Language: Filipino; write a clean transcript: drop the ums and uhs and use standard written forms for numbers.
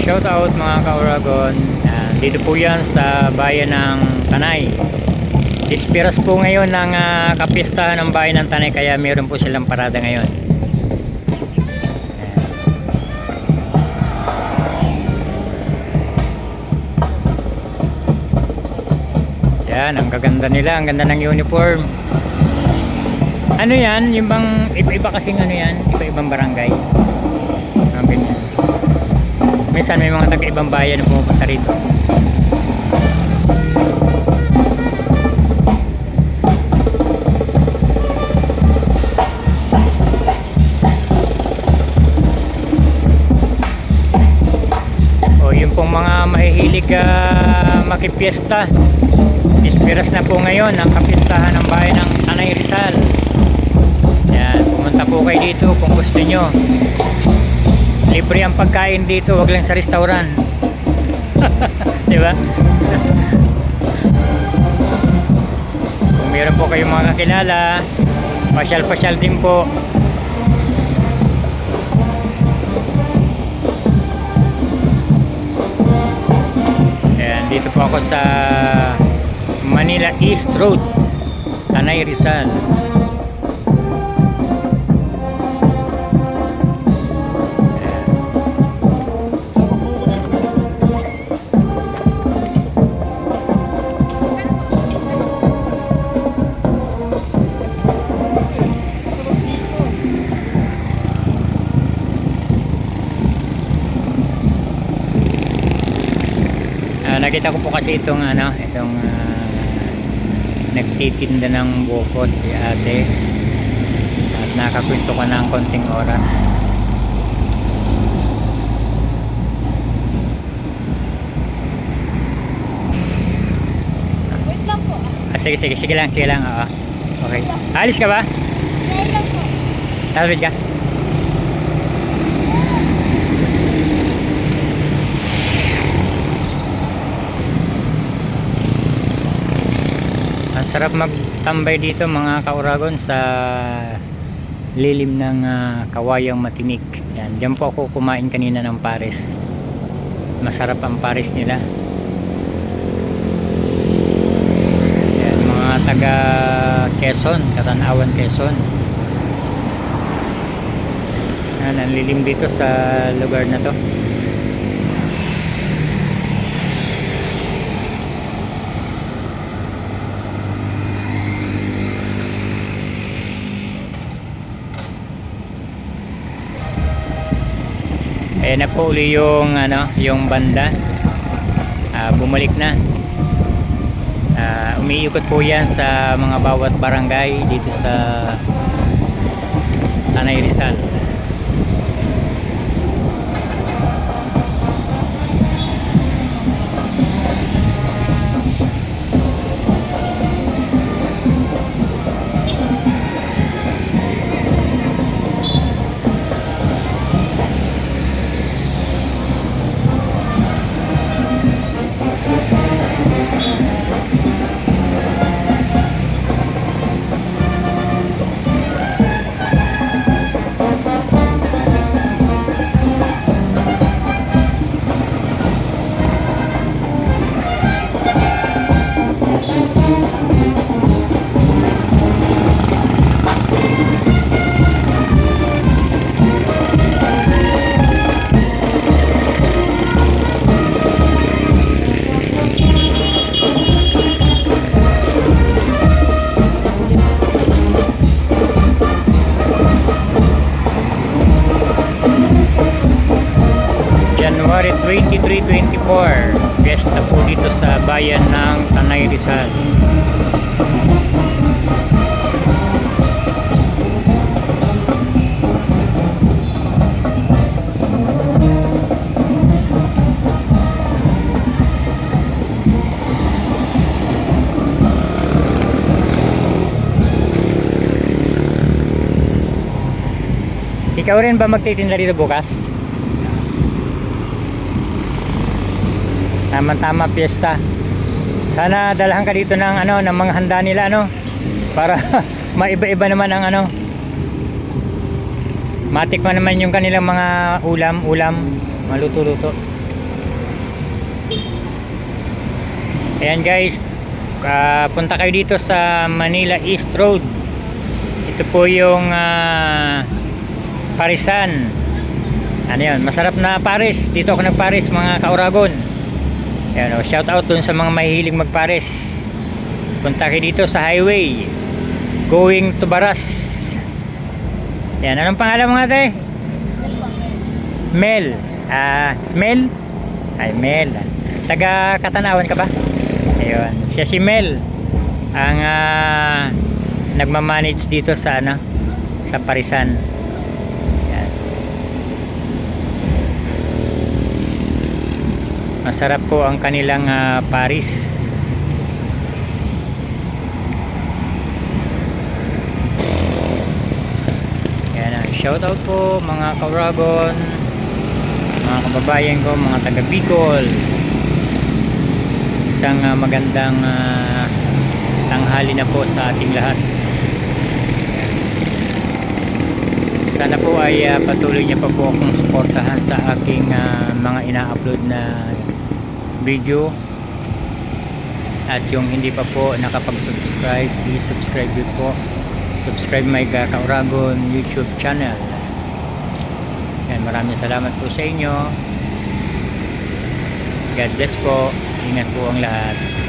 Shout out mga ka-Uragon. Dito po yan sa bayan ng Tanay. Ispiras po ngayon ng kapistahan ng bayan ng Tanay, kaya meron po silang parada ngayon. Yan, ang gaganda nila, ang ganda ng uniform. Ano yan? Yung bang iba-iba kasing ano yan? Iba-ibang barangay. Ganyan. Minsan may mga taga-ibang bayan na pumupunta rito. O yung pong mga mahihilig makipiesta, ispiras na po ngayon ang kapistahan ng bayan ng Tanay Rizal. Yan, pumunta po kayo dito kung gusto nyo. Libre ang pagkain dito, wag lang sa restaurant. Diba? Kung meron po kayong mga kakilala, pasyal-pasyal din po. Ayan, dito po ako sa Manila East Road, Tanay Rizal. Nakita ko po kasi itong nagtitinda ng bukos si ate, at nakakwento ko ng konting oras. Wait lang po. Sige lang, oo. Okay. Alis ka ba? Wait lang po. Talbid ka? Sarap magtambay dito mga ka-Uragon sa lilim ng kawayang matinik. Yan, diyan po ako kumain kanina ng pares. Masarap ang pares nila. Yan, mga taga Quezon, Katanawan Quezon. Yan, ang lilim dito sa lugar na to. Ayan na po uli yung yung banda, bumalik na. Umiikot po yan sa mga bawat barangay dito sa Tanay Rizal. January 23, 24, fiesta po dito sa bayan ng Tanay Rizal. Ikaw rin ba magtitinda dito bukas? Tama-tama, piyesta. Sana dalahan ka dito ng ng mga handa nila para maiba-iba naman ang matikman naman yung kanilang mga ulam, maluto-luto. Ayan guys, punta kayo dito sa Manila East Road. Ito po yung Parisan. Ano yun, masarap na Paris. Dito ako nagparis mga ka-Oragon. Ayan, shout out dun sa mga mahihilig magparis. Punta kayo dito sa highway going to Baras. Ayan, anong pangalan mo nga te? Mel. Mel? Ay, Mel. Taga Katanawan ka ba? Ayun. Siya si Mel. Ang nagmamanage dito sa sa Parisan. Ayan. Masarap po ang kanilang Paris. Ayan. Shout out po mga ka-Oragon, mga kababayan ko, mga taga Bicol. Isang magandang tanghali na po sa ating lahat. Sana po ay patuloy niyo pa po akong suportahan sa aking mga ina-upload na video. At yung hindi pa po nakapag-subscribe, please subscribe yun po. Subscribe my ka-Oragon YouTube channel. Yan, maraming salamat po sa inyo. God bless po. Ingat po ang lahat.